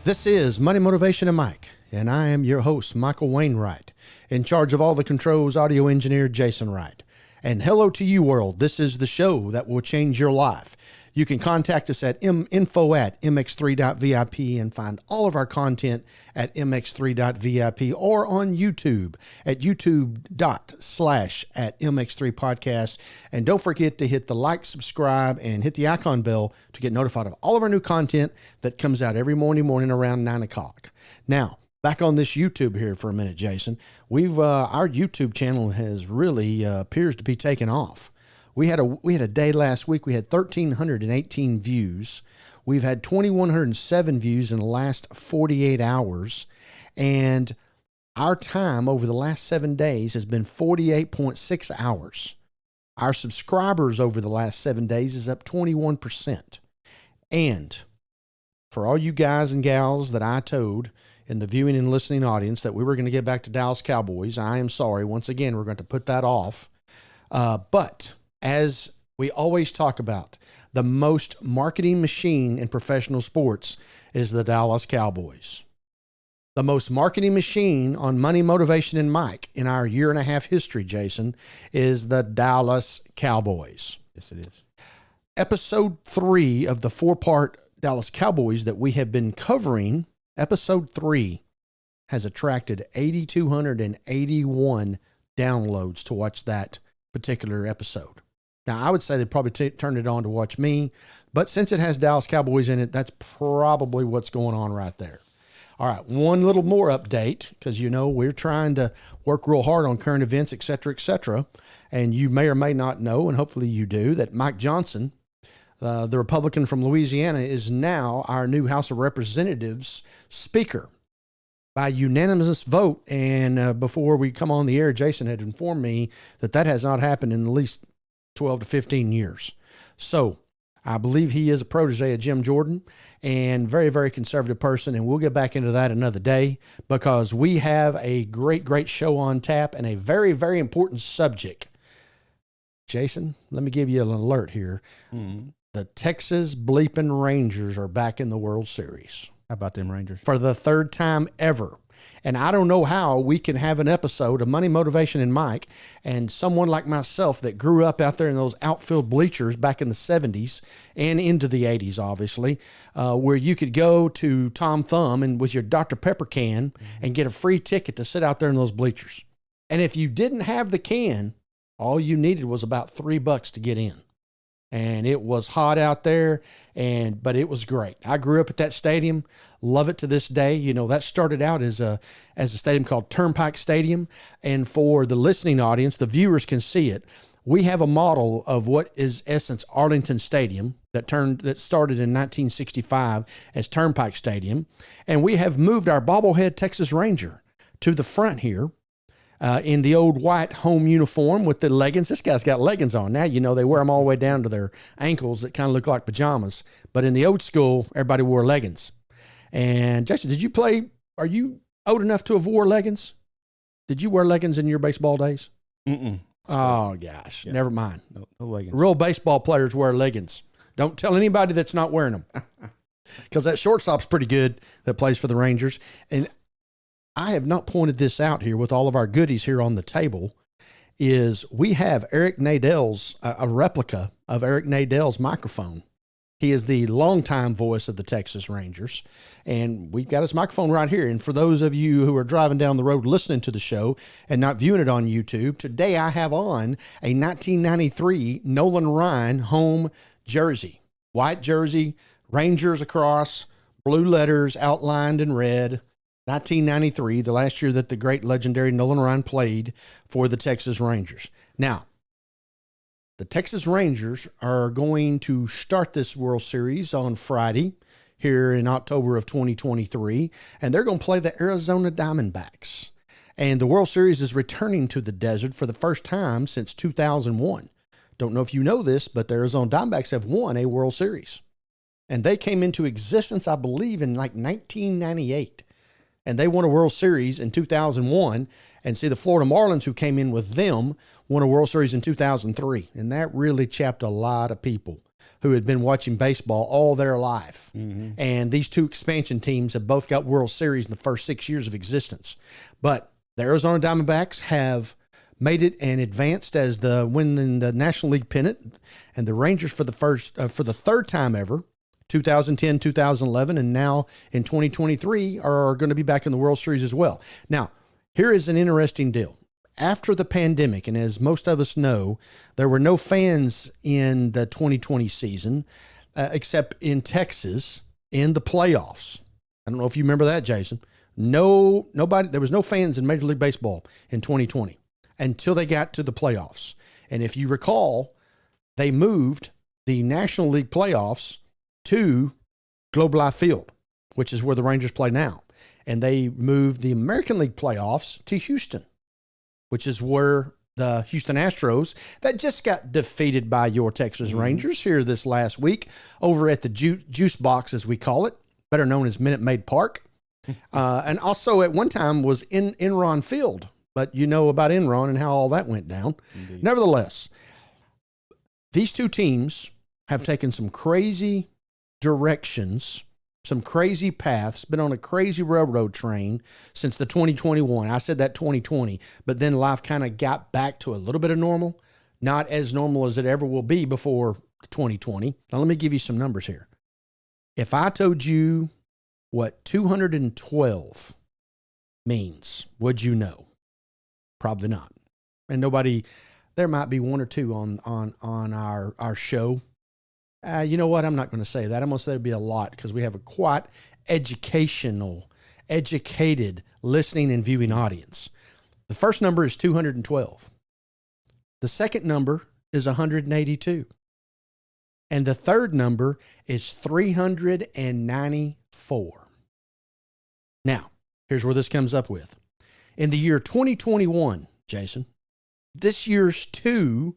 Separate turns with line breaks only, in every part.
This is Money, Motivation, and Mike, and I am your host, Michael Wainwright, in charge of all the controls, audio engineer, Jason Wright. And hello to you, world. This is the show that will change your life. You can contact us at info@mx3.vip and find all of our content at mx3.vip or on YouTube at youtube.com/@mx3podcast. And don't forget to hit the like, subscribe, and hit the icon bell to get notified of all of our new content that comes out every morning around 9 o'clock. Now, back on this YouTube here for a minute, Jason. Our YouTube channel has really appears to be taking off. We had a day last week. We had 1,318 views. We've had 2,107 views in the last 48 hours. And our time over the last 7 days has been 48.6 hours. Our subscribers over the last 7 days is up 21%. And for all you guys and gals that I told in the viewing and listening audience that we were going to get back to Dallas Cowboys, I am sorry. Once again, we're going to put that off. But as we always talk about, the most marketing machine in professional sports is the Dallas Cowboys. The most marketing machine on Money, Motivation, and Mike in our year-and-a-half history, Jason, is the Dallas Cowboys.
Yes, it is.
Episode 3 of the 4-part Dallas Cowboys that we have been covering, episode 3, has attracted 8,281 downloads to watch that particular episode. Now, I would say they probably turned it on to watch me, but since it has Dallas Cowboys in it, that's probably what's going on right there. All right, one little more update, because, you know, we're trying to work real hard on current events, et cetera, and you may or may not know, and hopefully you do, that Mike Johnson, the Republican from Louisiana, is now our new House of Representatives Speaker by unanimous vote. And before we come on the air, Jason had informed me that has not happened in at least 12 to 15 years. So I believe he is a protege of Jim Jordan and very, very conservative person. And we'll get back into that another day because we have a great show on tap and a very, very important subject. Jason, let me give you an alert here. Mm-hmm. The Texas bleeping Rangers are back in the World Series.
How about them Rangers?
For the third time ever. And I don't know how we can have an episode of Money, Motivation, and Mike and someone like myself that grew up out there in those outfield bleachers back in the 70s and into the 80s, obviously, where you could go to Tom Thumb and with your Dr. Pepper can and get a free ticket to sit out there in those bleachers. And if you didn't have the can, all you needed was about $3 to get in. And it was hot out there, but it was great. I grew up at that stadium, love it to this day. You know, that started out as a stadium called Turnpike Stadium. And for the listening audience, the viewers can see it. We have a model of what is essence Arlington Stadium that started in 1965 as Turnpike Stadium. And we have moved our bobblehead Texas Ranger to the front here. In the old white home uniform with the leggings. This guy's got leggings on. Now, you know, they wear them all the way down to their ankles that kind of look like pajamas. But in the old school, everybody wore leggings. And Jason, are you old enough to have wore leggings? Did you wear leggings in your baseball days?
Mm-mm.
Oh, gosh. Yeah. Never mind.
No leggings.
Real baseball players wear leggings. Don't tell anybody that's not wearing them. Because that shortstop's pretty good that plays for the Rangers. And I have not pointed this out here with all of our goodies here on the table, is we have Eric Nadell's, a replica of Eric Nadell's microphone. He is the longtime voice of the Texas Rangers, and we've got his microphone right here. And for those of you who are driving down the road listening to the show and not viewing it on YouTube, today I have on a 1993 Nolan Ryan home jersey. White jersey, Rangers across, blue letters outlined in red. 1993, the last year that the great legendary Nolan Ryan played for the Texas Rangers. Now, the Texas Rangers are going to start this World Series on Friday here in October of 2023, and they're going to play the Arizona Diamondbacks. And the World Series is returning to the desert for the first time since 2001. Don't know if you know this, but the Arizona Diamondbacks have won a World Series. And they came into existence, I believe, in like 1998. And they won a World Series in 2001. And see, the Florida Marlins, who came in with them, won a World Series in 2003. And that really chapped a lot of people. who had been watching baseball all their life. And these two expansion teams have both got World Series in the first 6 years of existence. But the Arizona Diamondbacks have made it and advanced as the winning the National League pennant, and the Rangers for the third time ever, 2010, 2011, and now in 2023 are going to be back in the World Series as well. Now, here is an interesting deal. After the pandemic, and as most of us know, there were no fans in the 2020 season, except in Texas in the playoffs. I don't know if you remember that, Jason. Nobody. There was no fans in Major League Baseball in 2020 until they got to the playoffs. And if you recall, they moved the National League playoffs to Globe Life Field, which is where the Rangers play now. And they moved the American League playoffs to Houston, which is where the Houston Astros, that just got defeated by your Texas Rangers here this last week over at the Juice Box, as we call it, better known as Minute Maid Park. And also at one time was in Enron Field, but you know about Enron and how all that went down. Indeed. Nevertheless, these two teams have taken some crazy directions, some crazy paths, been on a crazy railroad train since the 2021. I said that 2020, but then life kind of got back to a little bit of normal, not as normal as it ever will be before 2020. Now, let me give you some numbers here. If I told you what 212 means, would you know? Probably not. And nobody, there might be one or two on our show. You know what? I'm not going to say that. I'm going to say it'd be a lot because we have a quite educated listening and viewing audience. The first number is 212. The second number is 182. And the third number is 394. Now, here's where this comes up with. In the year 2021, Jason, this year's two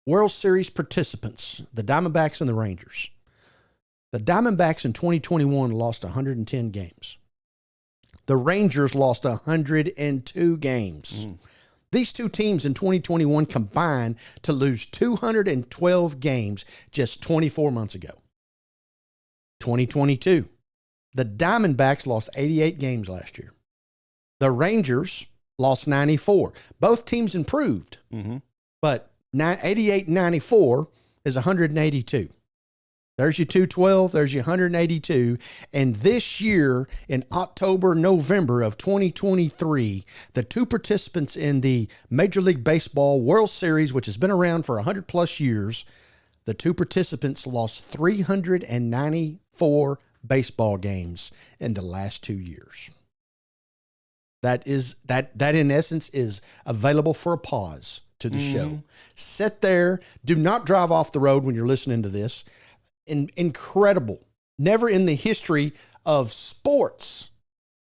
World Series participants, the Diamondbacks and the Rangers. The Diamondbacks in 2021 lost 110 games. The Rangers lost 102 games. These two teams in 2021 combined to lose 212 games just 24 months ago. 2022, the Diamondbacks lost 88 games last year. The Rangers lost 94. Both teams improved, but 88 and 94 is 182. There's your 212, there's your 182. And this year, in October, November of 2023, the two participants in the Major League Baseball World Series, which has been around for 100 plus years, the two participants lost 394 baseball games in the last 2 years. That in essence is available for a pause to the show. Sit there. Do not drive off the road when you're listening to this. Incredible. Never in the history of sports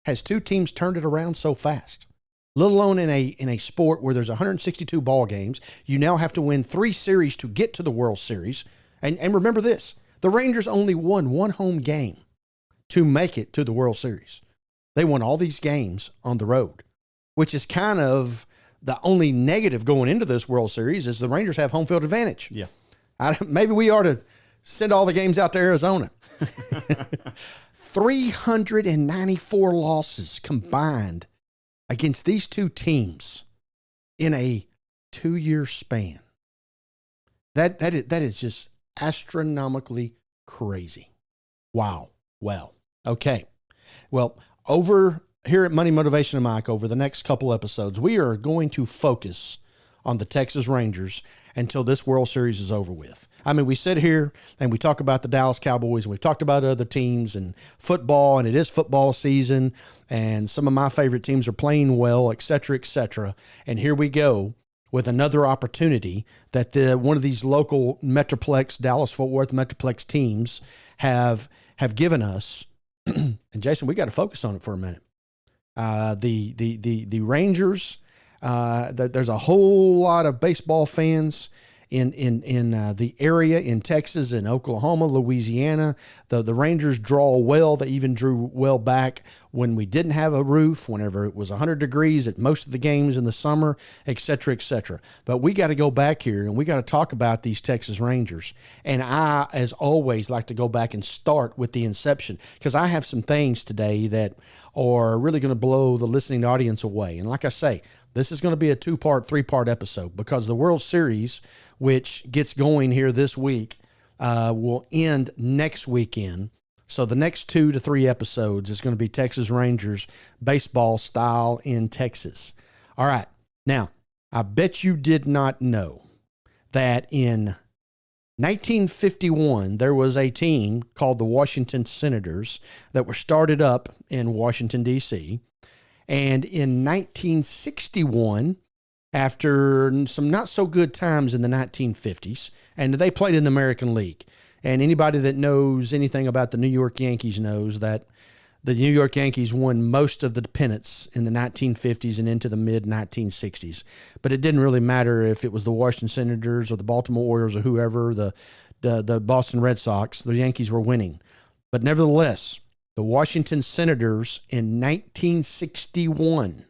has two teams turned it around so fast. Let alone in a sport where there's 162 ball games. You now have to win 3 series to get to the World Series. And remember this, the Rangers only won 1 home game to make it to the World Series. They won all these games on the road, which is kind of the only negative going into this World Series is the Rangers have home field advantage. Yeah. Maybe we ought to send all the games out to Arizona. 394 losses combined against these two teams in a 2-year span. That is just astronomically crazy. Wow. Well, okay. Well, over here at Money Motivation and Mike, over the next couple episodes, we are going to focus on the Texas Rangers until this World Series is over with. I mean, we sit here and we talk about the Dallas Cowboys and we've talked about other teams and football, and it is football season and some of my favorite teams are playing well, et cetera, et cetera. And here we go with another opportunity that one of these local Metroplex, Dallas-Fort Worth Metroplex teams have given us. And Jason, we got to focus on it for a minute. The Rangers, there's a whole lot of baseball fans in the area in Texas and Oklahoma, Louisiana. The Rangers draw well. They even drew well back when we didn't have a roof, whenever it was 100 degrees at most of the games in the summer, et cetera, et cetera. But we got to go back here and we got to talk about these Texas Rangers. And I, as always, like to go back and start with the inception, because I have some things today that are really going to blow the listening audience away. And like I say, this is going to be a 2-part, 3-part episode, because the World Series, which gets going here this week, will end next weekend. So the next 2 to 3 episodes is going to be Texas Rangers baseball style in Texas. All right. Now, I bet you did not know that in 1951, there was a team called the Washington Senators that were started up in Washington, D.C., and in 1961, after some not so good times in the 1950s, and they played in the American League. And anybody that knows anything about the New York Yankees knows that the New York Yankees won most of the pennants in the 1950s and into the mid-1960s. But it didn't really matter if it was the Washington Senators or the Baltimore Orioles or whoever, the Boston Red Sox, the Yankees were winning. But nevertheless, the Washington Senators in 1961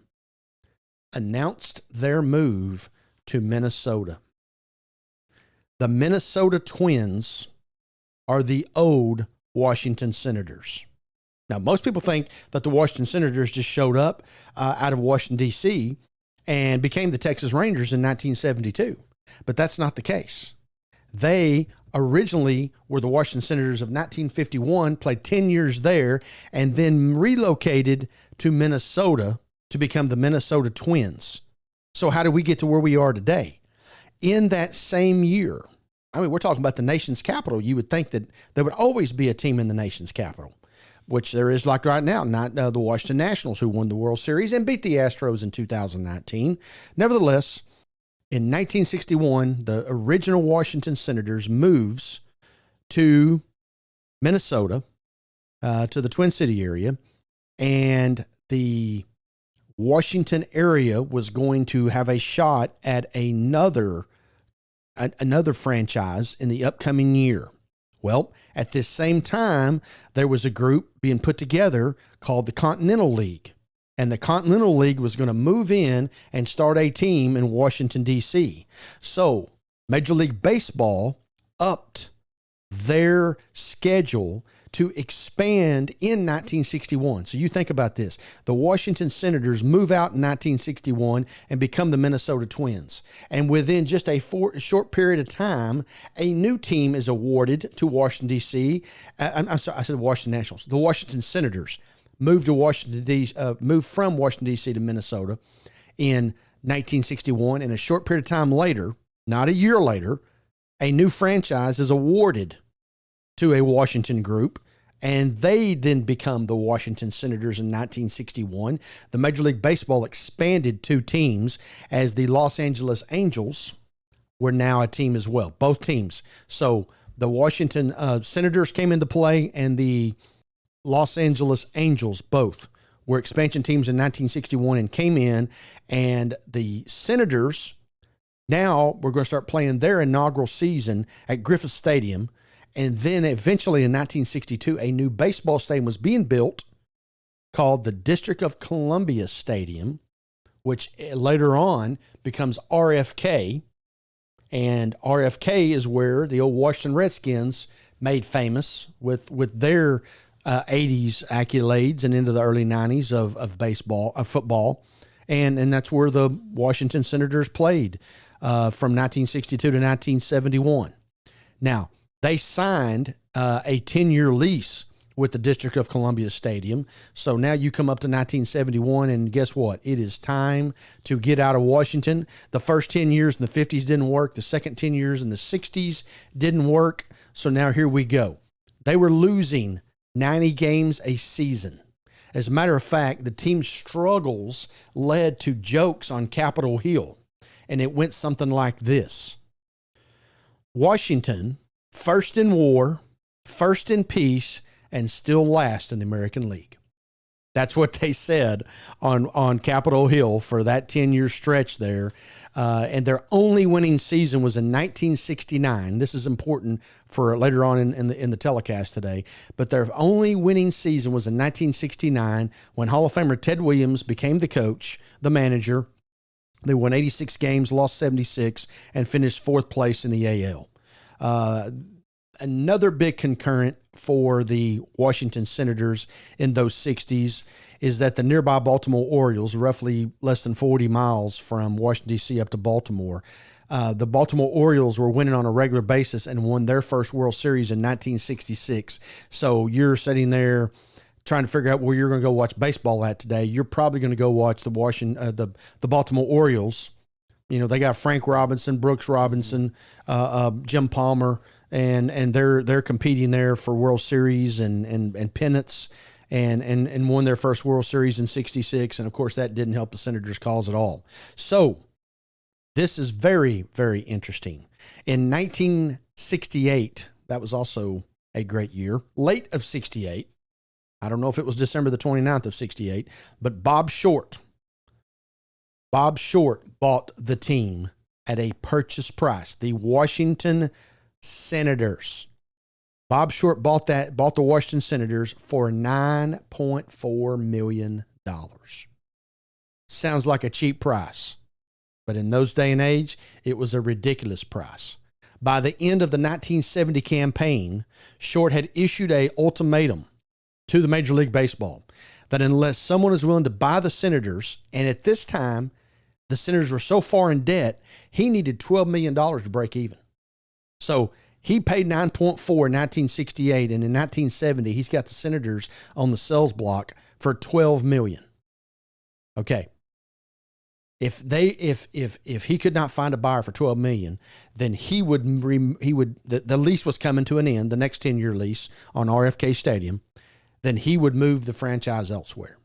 announced their move to Minnesota. The Minnesota Twins are the old Washington Senators. Now, most people think that the Washington Senators just showed up out of Washington, D.C. and became the Texas Rangers in 1972. But that's not the case. They originally were the Washington Senators of 1951, played 10 years there, and then relocated to Minnesota to become the Minnesota Twins. So how did we get to where we are today? In that same year, I mean, we're talking about the nation's capital. You would think that there would always be a team in the nation's capital, which there is like right now, not the Washington Nationals, who won the World Series and beat the Astros in 2019. Nevertheless, in 1961, the original Washington Senators moves to Minnesota, to the Twin City area, and the Washington area was going to have a shot at another franchise in the upcoming year. Well, at this same time, there was a group being put together called the Continental League. And the Continental League was going to move in and start a team in Washington, D.C. So Major League Baseball upped their schedule to expand in 1961. So you think about this. The Washington Senators move out in 1961 and become the Minnesota Twins. And within just a short period of time, a new team is awarded to Washington, D.C. I'm sorry, I said Washington Nationals. The Washington Senators moved from Washington, D.C. to Minnesota in 1961. And a short period of time later, not a year later, a new franchise is awarded to a Washington group, and they then become the Washington Senators in 1961. The Major League Baseball expanded 2 teams, as the Los Angeles Angels were now a team as well, both teams. So the Washington Senators came into play, and the Los Angeles Angels both were expansion teams in 1961 and came in, and the Senators now we're going to start playing their inaugural season at Griffith Stadium. And then eventually in 1962, a new baseball stadium was being built called the District of Columbia Stadium, which later on becomes RFK. And RFK is where the old Washington Redskins made famous with their 80s accolades and into the early 90s of baseball, of football. And that's where the Washington Senators played from 1962 to 1971. Now, they signed a 10-year lease with the District of Columbia Stadium. So now you come up to 1971, and guess what? It is time to get out of Washington. The first 10 years in the 50s didn't work. The second 10 years in the 60s didn't work. So now here we go. They were losing 90 games a season. As a matter of fact, the team's struggles led to jokes on Capitol Hill, and it went something like this. Washington, first in war, first in peace, and still last in the American League. That's what they said on Capitol Hill for that 10-year stretch there. And their only winning season was in 1969. This is important for later on in the telecast today. But their only winning season was in 1969 when Hall of Famer Ted Williams became the coach, the manager. They won 86 games, lost 76, and finished fourth place in the AL. Another big concurrent for the Washington Senators in those 60s is that the nearby Baltimore Orioles, roughly less than 40 miles from Washington, D.C. up to Baltimore, the Baltimore Orioles were winning on a regular basis and won their first World Series in 1966. So you're sitting there trying to figure out where you're going to go watch baseball at today. You're probably going to go watch the Baltimore Orioles. You know, they got Frank Robinson, Brooks Robinson, Jim Palmer, and they're competing there for World Series and pennants, and won their first World Series in 66. And of course that didn't help the Senators' cause at all. So this is very, very interesting. In 1968, that was also a great year, late of 68. I don't know if it was December the 29th of 68, but Bob Short bought the team at a purchase price. The Washington Senators. Bob Short bought the Washington Senators for $9.4 million. Sounds like a cheap price, but in those day and age, it was a ridiculous price. By the end of the 1970 campaign, Short had issued an ultimatum to the Major League Baseball that unless someone is willing to buy the Senators, and at this time, the Senators were so far in debt, he needed $12 million to break even. So he paid $9.4 in 1968, and in 1970, he's got the Senators on the sales block for $12 million. Okay. If he could not find a buyer for $12 million, then the lease was coming to an end, the next 10-year lease on RFK Stadium, then he would move the franchise elsewhere.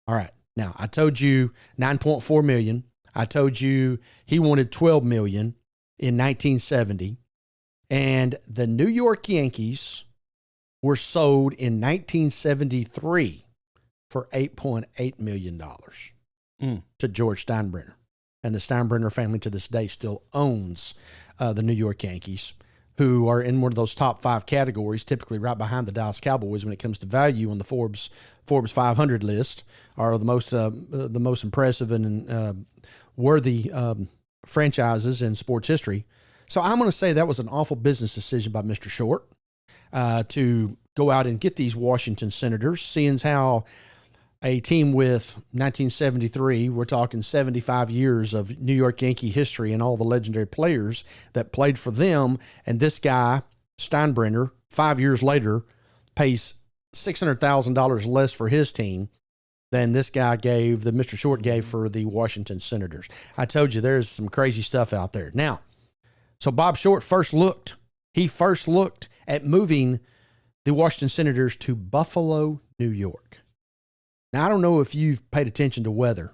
All right. Now, I told you $9.4 million. I told you he wanted $12 million in 1970. And the New York Yankees were sold in 1973 for $8.8 million to George Steinbrenner. And the Steinbrenner family to this day still owns the New York Yankees, who are in one of those top 5 categories, typically right behind the Dallas Cowboys when it comes to value on the Forbes 500 list, are the most impressive and worthy franchises in sports history. So I'm going to say that was an awful business decision by Mr. Short to go out and get these Washington Senators, seeing as how a team with 1973, we're talking 75 years of New York Yankee history and all the legendary players that played for them. And this guy, Steinbrenner, 5 years later, pays $600,000 less for his team than this guy Mr. Short gave for the Washington Senators. I told you there's some crazy stuff out there. Now, so Bob Short first looked at moving the Washington Senators to Buffalo, New York. Now, I don't know if you've paid attention to weather,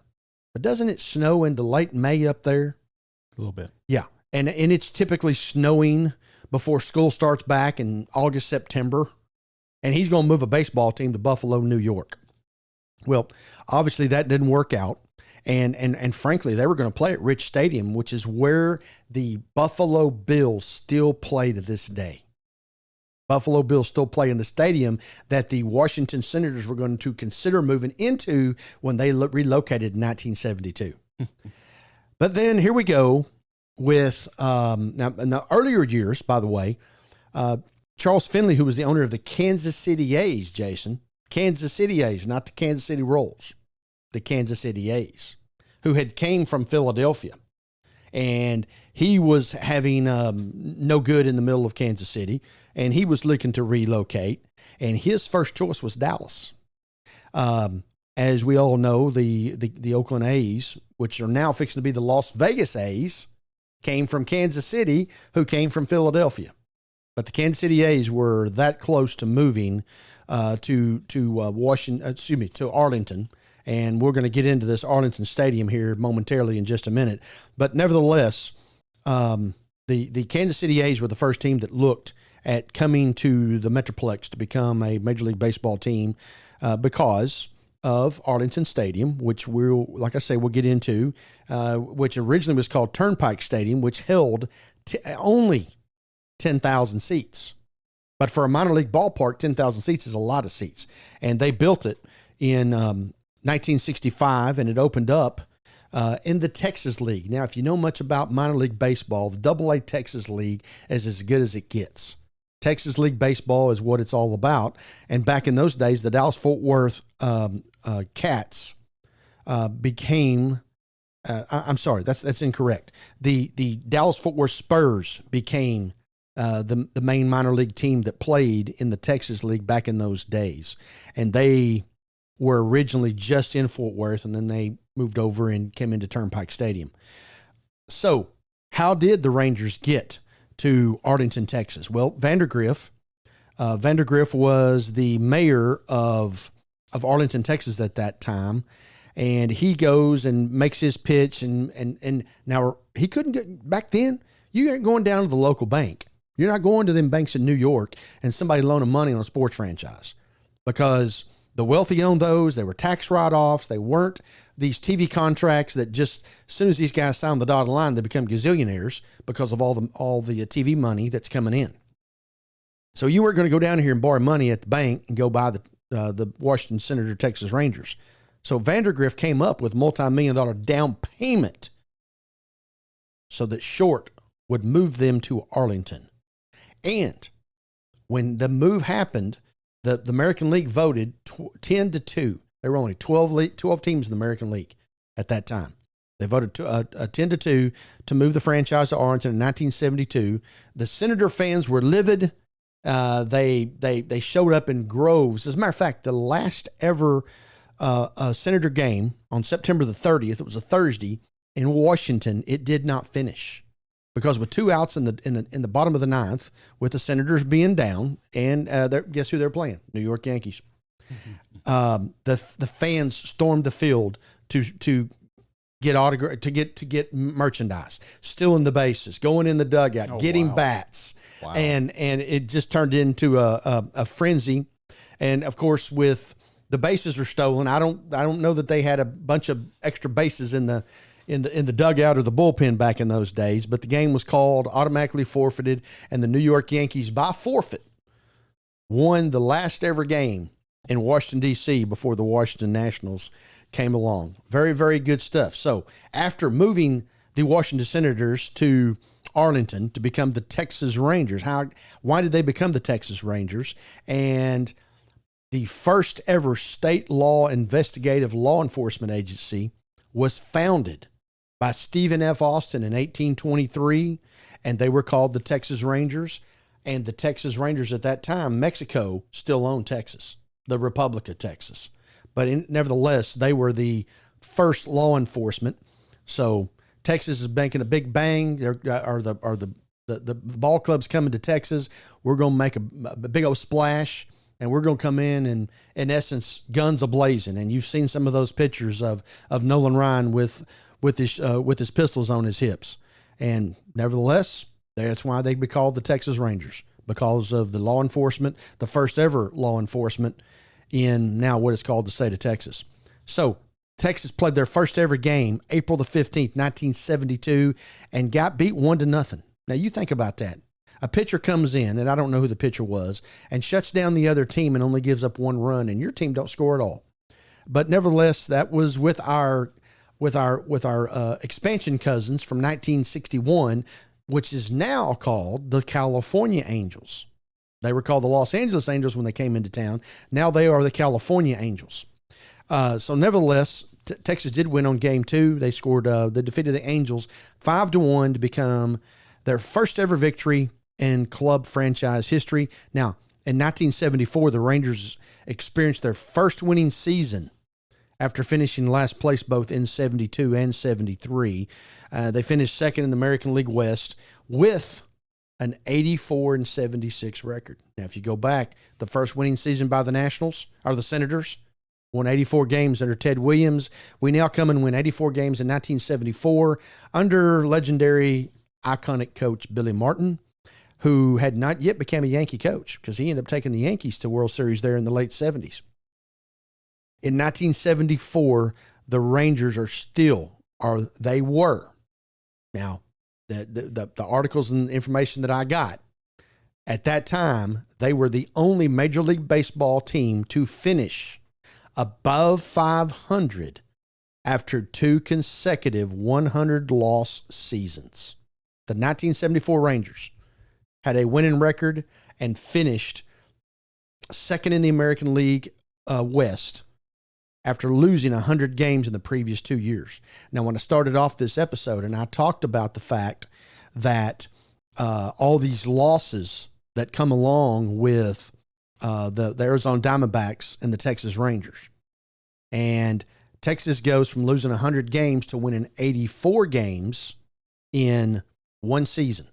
but doesn't it snow into late May up there?
A little bit.
Yeah. And it's typically snowing before school starts back in August, September. And he's going to move a baseball team to Buffalo, New York. Well, obviously that didn't work out. And frankly, they were going to play at Rich Stadium, which is where the Buffalo Bills still play to this day. Buffalo Bills still play in the stadium that the Washington Senators were going to consider moving into when they relocated in 1972. But then here we go with, now in the earlier years, by the way, Charles Finley, who was the owner of the Kansas City A's, Jason, Kansas City A's, not the Kansas City Royals, the Kansas City A's, who had came from Philadelphia. And he was having no good in the middle of Kansas City, and he was looking to relocate. And his first choice was Dallas. As we all know, the Oakland A's, which are now fixing to be the Las Vegas A's, came from Kansas City, who came from Philadelphia. But the Kansas City A's were that close to moving to Arlington. And we're going to get into this Arlington Stadium here momentarily in just a minute. But nevertheless, the Kansas City A's were the first team that looked at coming to the Metroplex to become a Major League Baseball team because of Arlington Stadium, which like I say, we'll get into, which originally was called Turnpike Stadium, which held only 10,000 seats. But for a minor league ballpark, 10,000 seats is a lot of seats. And they built it in 1965, and it opened up in the Texas League. Now, if you know much about minor league baseball, the AA Texas League is as good as it gets. Texas League baseball is what it's all about. And back in those days, the Dallas-Fort Worth Cats became, I'm sorry, that's incorrect. The Dallas-Fort Worth Spurs became the main minor league team that played in the Texas League back in those days. And they were originally just in Fort Worth, and then they moved over and came into Turnpike Stadium. So how did the Rangers get to Arlington, Texas? Well, Vandergriff was the mayor of Arlington, Texas at that time. And he goes and makes his pitch. And now he couldn't get back then. You ain't going down to the local bank. You're not going to them banks in New York and somebody loaning money on a sports franchise, because the wealthy owned those. They were tax write-offs. They weren't these TV contracts that just, as soon as these guys sign the dotted line, they become gazillionaires because of all the TV money that's coming in. So you weren't going to go down here and borrow money at the bank and go buy the Washington Senator Texas Rangers. So Vandergriff came up with multi-million-dollar down payment so that Short would move them to Arlington. And when the move happened, the American League voted 10-2. There were only 12 teams in the American League at that time. They voted 10-2 to move the franchise to Arlington in 1972. The Senator fans were livid. They showed up in groves. As a matter of fact, the last ever Senator game on September the 30th, it was a Thursday in Washington, it did not finish because with 2 outs in the bottom of the ninth, with the Senators being down, and guess who they're playing? New York Yankees. The fans stormed the field to get autograph, to get merchandise, stealing the bases, going in the dugout, getting bats, and it just turned into a frenzy. And of course, with the bases are stolen, I don't know that they had a bunch of extra bases in the dugout or the bullpen back in those days, but the game was called, automatically forfeited, and the New York Yankees, by forfeit, won the last ever game in Washington, D.C. before the Washington Nationals came along. Very, very good stuff. So after moving the Washington Senators to Arlington to become the Texas Rangers, why did they become the Texas Rangers? And the first ever state law investigative law enforcement agency was founded by Stephen F. Austin in 1823, and they were called the Texas Rangers. And the Texas Rangers at that time, Mexico still owned Texas, the Republic of Texas. But nevertheless, they were the first law enforcement. So Texas is making a big bang. The ball club's coming to Texas. We're going to make a big old splash, and we're going to come in essence, guns a-blazing. And you've seen some of those pictures of Nolan Ryan with his pistols on his hips. And nevertheless, that's why they'd be called the Texas Rangers, because of the law enforcement, the first ever law enforcement in now what is called the state of Texas. So Texas played their first ever game April the 15th, 1972, and got beat 1-0. Now you think about that. A pitcher comes in, and I don't know who the pitcher was, and shuts down the other team and only gives up 1 run, and your team don't score at all. But nevertheless, that was with our expansion cousins from 1961, which is now called the California Angels. They were called the Los Angeles Angels when they came into town. Now they are the California Angels. So nevertheless, Texas did win on game 2. They defeated the Angels 5-1 to become their first ever victory in club franchise history. Now, in 1974, the Rangers experienced their first winning season after finishing last place both in 72 and 73. They finished second in the American League West with an 84-76 record. Now, if you go back, the first winning season by the Nationals, or the Senators, won 84 games under Ted Williams. We now come and win 84 games in 1974 under legendary, iconic coach Billy Martin, who had not yet become a Yankee coach because he ended up taking the Yankees to World Series there in the late 70s. In 1974, the Rangers they were. Now, the articles and information that I got, at that time, they were the only Major League Baseball team to finish above 500 after 2 consecutive 100-loss seasons. The 1974 Rangers had a winning record and finished second in the American League West after losing 100 games in the previous 2 years. Now, when I started off this episode and I talked about the fact that all these losses that come along with the Arizona Diamondbacks and the Texas Rangers, and Texas goes from losing 100 games to winning 84 games in one season.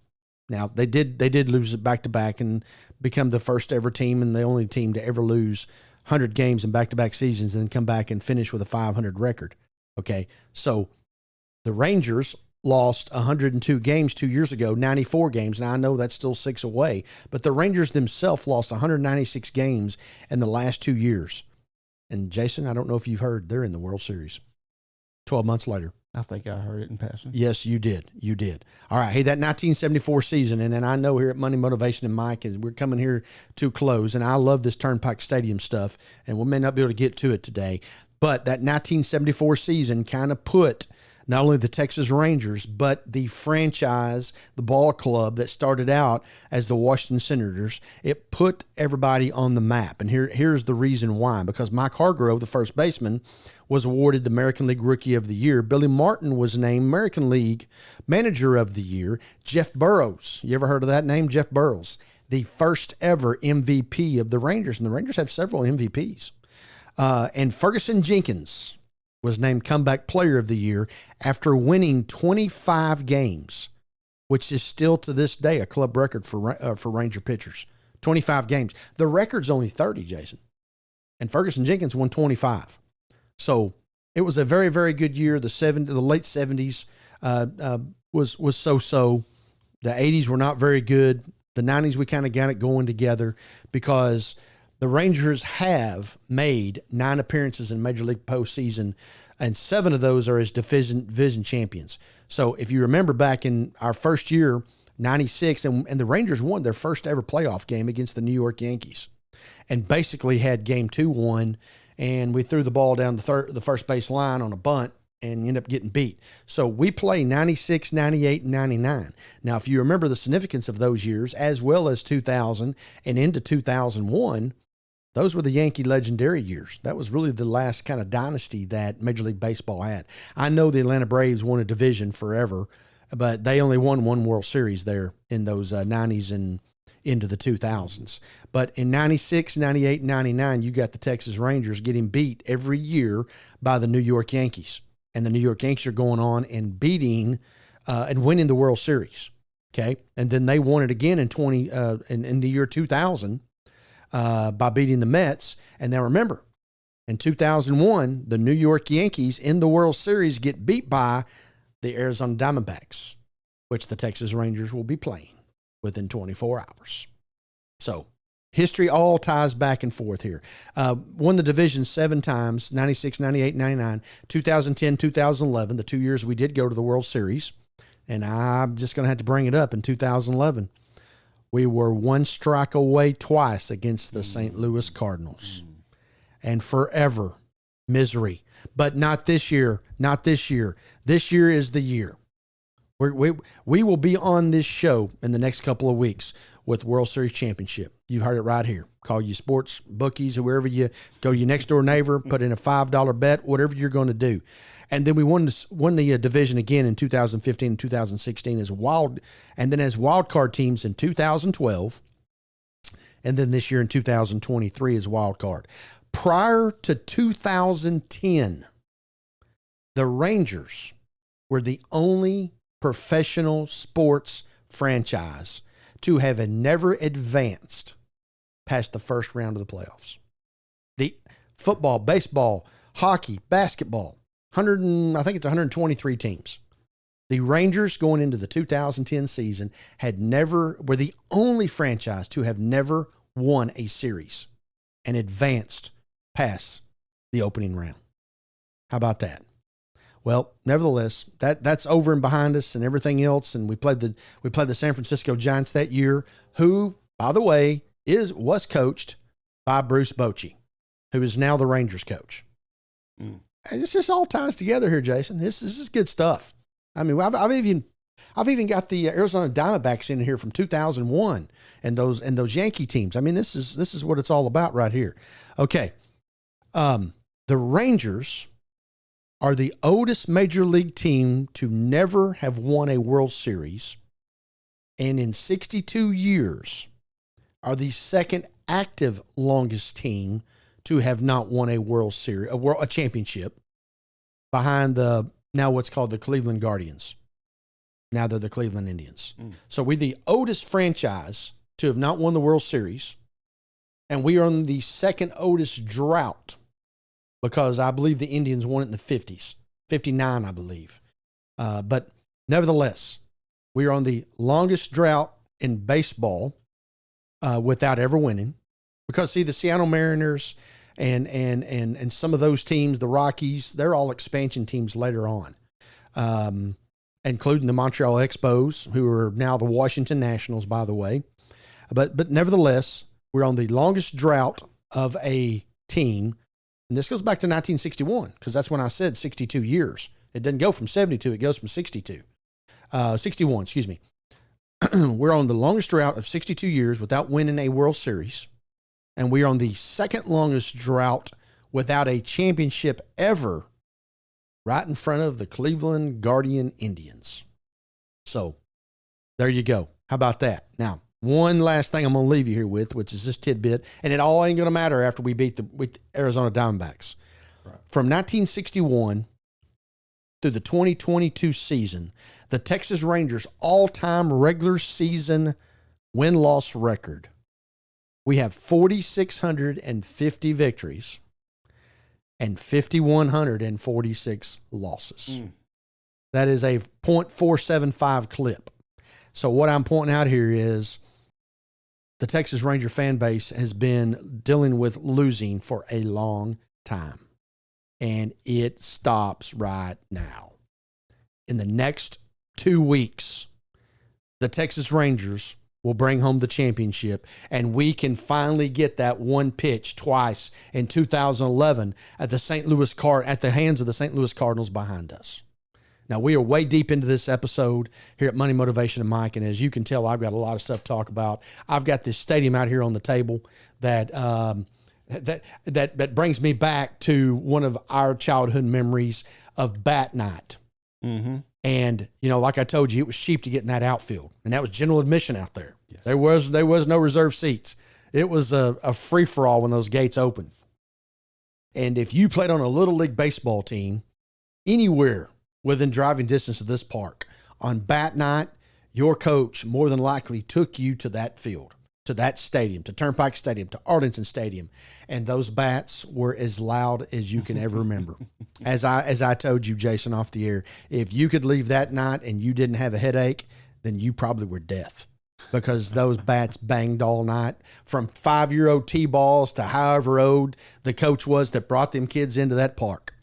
Now, they did lose it back-to-back and become the first ever team and the only team to ever lose 100 games in back-to-back seasons and then come back and finish with a 500 record. Okay, so the Rangers lost 102 games 2 years ago, 94 games. Now, I know that's still 6 away, but the Rangers themselves lost 196 games in the last 2 years. And, Jason, I don't know if you've heard, they're in the World Series 12 months later.
I think I heard it in passing.
Yes, you did. You did. All right. Hey, that 1974 season, and then I know here at Money Motivation and Mike, we're coming here to close, and I love this Turnpike Stadium stuff, and we may not be able to get to it today, but that 1974 season kind of put not only the Texas Rangers, but the franchise, the ball club that started out as the Washington Senators, it put everybody on the map. And here's the reason why. Because Mike Hargrove, the first baseman, was awarded the American League Rookie of the Year. Billy Martin was named American League Manager of the Year. Jeff Burroughs, you ever heard of that name? Jeff Burroughs, the first ever MVP of the Rangers. And the Rangers have several MVPs. And Ferguson Jenkins was named Comeback Player of the Year after winning 25 games, which is still to this day a club record for Ranger pitchers. 25 games. The record's only 30, Jason. And Ferguson Jenkins won 25. So it was a very, very good year. The late 70s was so-so. The 80s were not very good. The 90s, we kind of got it going together because the Rangers have made 9 appearances in Major League postseason, and 7 of those are as division champions. So if you remember back in our first year, 96, and the Rangers won their first ever playoff game against the New York Yankees and basically had game 2 won, and we threw the ball down the first base line on a bunt and ended up getting beat. So we play 96, 98, and 99. Now, if you remember the significance of those years, as well as 2000 and into 2001, those were the Yankee legendary years. That was really the last kind of dynasty that Major League Baseball had. I know the Atlanta Braves won a division forever, but they only won 1 World Series there in those 90s and into the 2000s. But in 96, 98, 99, you got the Texas Rangers getting beat every year by the New York Yankees. And the New York Yankees are going on and beating and winning the World Series. Okay. And then they won it again in the year 2000. By beating the Mets. And now remember, in 2001, the New York Yankees in the World Series get beat by the Arizona Diamondbacks, which the Texas Rangers will be playing within 24 hours. So history all ties back and forth here. Won the division 7 times, 96, 98, 99, 2010, 2011, the 2 years we did go to the World Series. And I'm just going to have to bring it up in 2011. We were 1 strike away twice against the St. Louis Cardinals. And forever, misery. But not this year. Not this year. This year is the year. We will be on this show in the next couple of weeks with World Series Championship. You've heard it right here. Call your sports bookies or wherever you go to your next door neighbor, put in a $5 bet, whatever you're going to do. And then we won the division again in 2015 and 2016 as wild card teams in 2012, and then this year in 2023 as wild card. Prior to 2010, the Rangers were the only professional sports franchise to have never advanced past the first round of the playoffs. The football, baseball, hockey, basketball, I think it's 123 teams. The Rangers going into the 2010 season were the only franchise to have never won a series and advanced past the opening round. How about that? Well, nevertheless, that's over and behind us and everything else. And we played the San Francisco Giants that year, who, by the way, was coached by Bruce Bochy, who is now the Rangers coach. And it's just all ties together here, Jason. This is good stuff. I mean, I've even got the Arizona Diamondbacks in here from 2001 and those Yankee teams. I mean, this is what it's all about right here. Okay. The Rangers are the oldest major league team to never have won a World Series, and in 62 years are the second active longest team to have not won a World Series, a championship, behind now what's called the Cleveland Guardians. Now they're the Cleveland Indians. So we're the oldest franchise to have not won the World Series, and we are on the second oldest drought, because I believe the Indians won it in the 50s, 59, I believe. But nevertheless, we are on the longest drought in baseball without ever winning. Because, see, the Seattle Mariners and some of those teams, the Rockies, they're all expansion teams later on, including the Montreal Expos, who are now the Washington Nationals, by the way. But nevertheless, we're on the longest drought of a team. And this goes back to 1961, because that's when I said 62 years. It doesn't go from 72, it goes from 61, excuse me. We're on the longest drought of 62 years without winning a World Series. And we are on the second longest drought without a championship ever, right in front of the Cleveland Guardian Indians. So there you go. How about that? Now, one last thing I'm going to leave you here with, which is this tidbit, and it all ain't going to matter after we beat the Arizona Diamondbacks. Right. From 1961 through the 2022 season, the Texas Rangers' all-time regular season win-loss record, we have 4,650 victories and 5,146 losses. That is a .475 clip. So what I'm pointing out here is the Texas Ranger fan base has been dealing with losing for a long time, and it stops right now. In the next 2 weeks, the Texas Rangers will bring home the championship, and we can finally get that one pitch twice in 2011 at the hands of the St. Louis Cardinals behind us. Now, we are way deep into this episode here at Money, Motivation, and Mike, and as you can tell, I've got a lot of stuff to talk about. I've got this stadium out here on the table that brings me back to one of our childhood memories of bat night. Mm-hmm. And, like I told you, it was cheap to get in that outfield, and that was general admission out there. Yes. There was no reserve seats. It was a free-for-all when those gates opened. And if you played on a Little League baseball team anywhere within driving distance of this park, on bat night, your coach more than likely took you to that field, to that stadium, to Turnpike Stadium, to Arlington Stadium, and those bats were as loud as you can ever remember. As I told you, Jason, off the air, if you could leave that night and you didn't have a headache, then you probably were deaf, because those bats banged all night, from 5-year-old T-balls to however old the coach was that brought them kids into that park.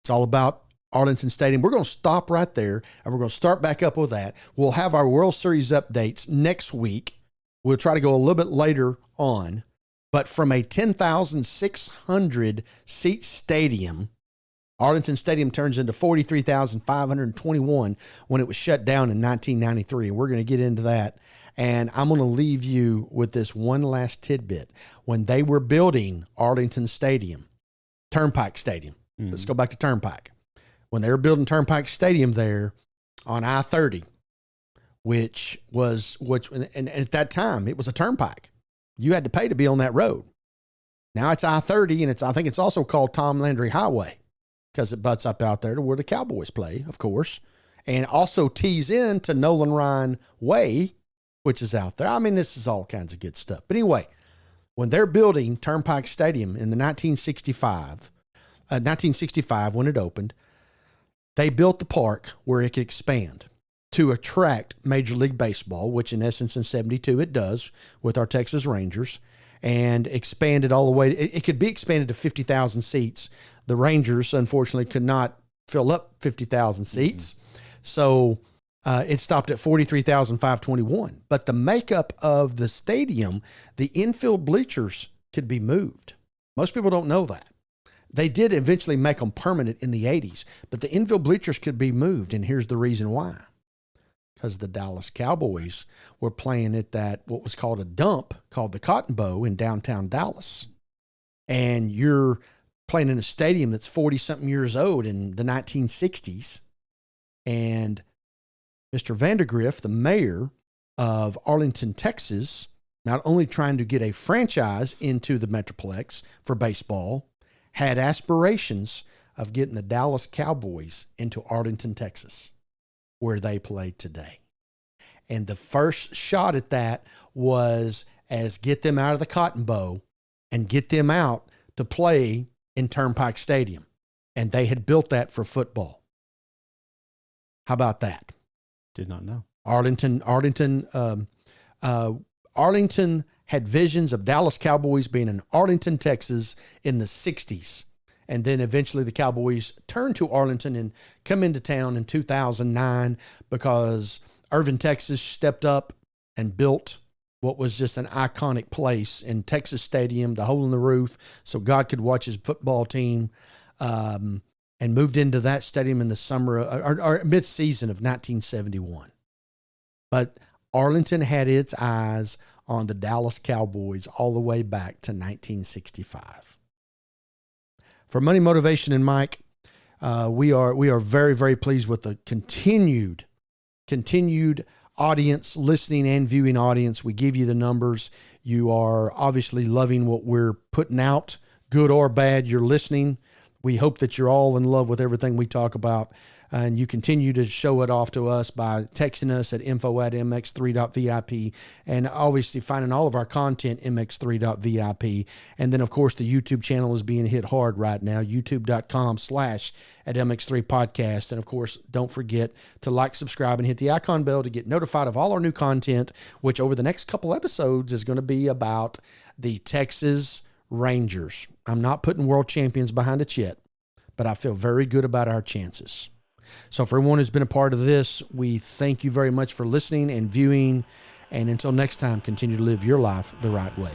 It's all about Arlington Stadium. We're going to stop right there, and we're going to start back up with that. We'll have our World Series updates next week. We'll try to go a little bit later on, but from a 10,600 seat stadium, Arlington Stadium turns into 43,521 when it was shut down in 1993. And we're going to get into that. And I'm going to leave you with this one last tidbit. When they were building Arlington Stadium, Turnpike Stadium, let's go back to Turnpike. When they were building Turnpike Stadium there on I-30, which and at that time, it was a turnpike. You had to pay to be on that road. Now it's I-30, and I think it's also called Tom Landry Highway, because it butts up out there to where the Cowboys play, of course, and also tees in to Nolan Ryan Way, which is out there. I mean, this is all kinds of good stuff. But anyway, when they're building Turnpike Stadium in the 1965, when it opened, they built the park where it could expand to attract Major League Baseball, which in essence in 72 it does with our Texas Rangers. and expanded all the way. It could be expanded to 50,000 seats. The Rangers, unfortunately, could not fill up 50,000 seats. Mm-hmm. So it stopped at 43,521. But the makeup of the stadium, the infield bleachers could be moved. Most people don't know that. They did eventually make them permanent in the 80s, but the infield bleachers could be moved. And here's the reason why. Because the Dallas Cowboys were playing at that, what was called a dump, called the Cotton Bowl in downtown Dallas. And you're playing in a stadium that's 40-something years old in the 1960s. And Mr. Vandergriff, the mayor of Arlington, Texas, not only trying to get a franchise into the Metroplex for baseball, had aspirations of getting the Dallas Cowboys into Arlington, Texas, where they play today. And the first shot at that was as get them out of the Cotton Bowl and get them out to play in Turnpike Stadium. And they had built that for football. How about that?
Did not know.
Arlington had visions of Dallas Cowboys being in Arlington, Texas in the 60s. And then eventually the Cowboys turned to Arlington and come into town in 2009 because Irving, Texas stepped up and built what was just an iconic place in Texas Stadium, the hole in the roof, so God could watch his football team, and moved into that stadium in the summer or mid-season of 1971. But Arlington had its eyes on the Dallas Cowboys all the way back to 1965. For Money, Motivation, and Mike, we are very, very pleased with the continued audience, listening and viewing audience. We give you the numbers. You are obviously loving what we're putting out, good or bad. You're listening. We hope that you're all in love with everything we talk about. And you continue to show it off to us by texting us at info@mx3.vip, and obviously finding all of our content, mx3.vip. And then, of course, the YouTube channel is being hit hard right now, youtube.com/@mx3podcast. And, of course, don't forget to like, subscribe, and hit the icon bell to get notified of all our new content, which over the next couple episodes is going to be about the Texas Rangers. I'm not putting world champions behind it yet, but I feel very good about our chances. So for everyone who's been a part of this, we thank you very much for listening and viewing. And until next time, continue to live your life the right way.